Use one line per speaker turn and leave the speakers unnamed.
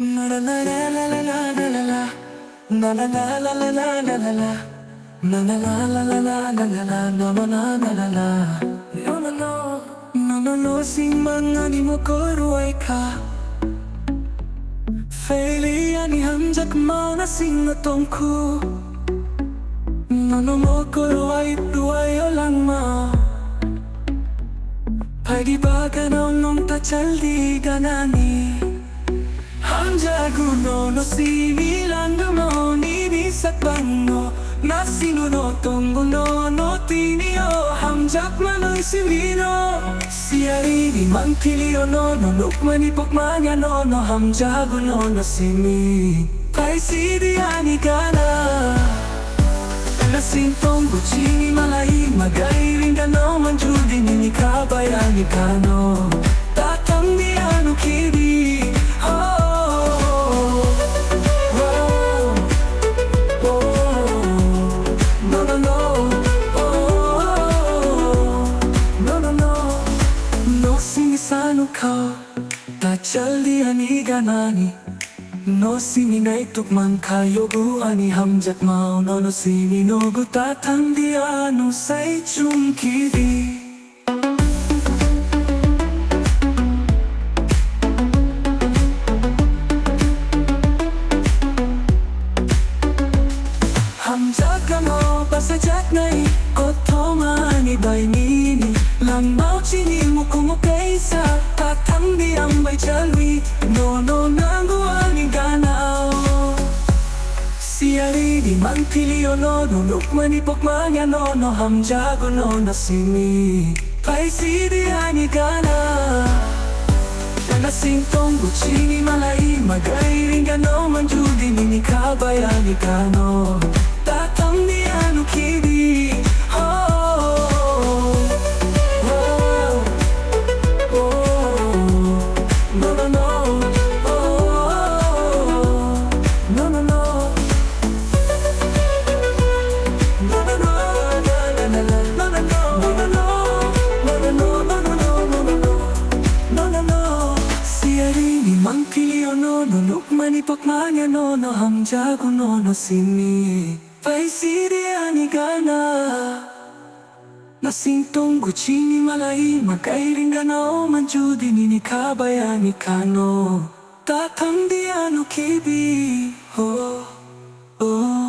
La la la la la la la la la la. La la la la la la la la la. La la la la la la la la la. No no no no no no. No no no. No no no. Sing mga di mo koruay ka. Faili ani hamjak mana sing na tongku. No no mo koruay duay olang ma. Pagi baga no nong ta chaldi ganani. Hamjaguno no sinilang mo ni bisat bango Nasino no tongo no tinio Hamjak manoy silino Siarini man pilio no Nukmani pokmanya no Hamjaguno no simi Pai sidiani gana Nasing tongo chini malai Magairing gano manjudi Nini kabayani kano Tatang di anu kiri Kau tak jaldi ani ganani no sini naik tuk man kayogu ani hamjat mau no sini no gu tatang dia no say chung kiri hamjat gamo pasajat nai kotoma ani bai nini lang mau chini mukumu kaisa tatang diam bai chalwi no nangu ani ganao siari di man pilio no nukmani pokmanya no hamjago no nasimi pai sidi ani gana nasing tonggu chini malai magairing gano manjudi nini kabayani kano tatang di anu kiri Nukmani pokmanya no hamjago no sini Pai sidi ani gana Nasing tonggu chini malai Magairing gano manjudi nini kabayani kano Tatang di anu kibi Oh, oh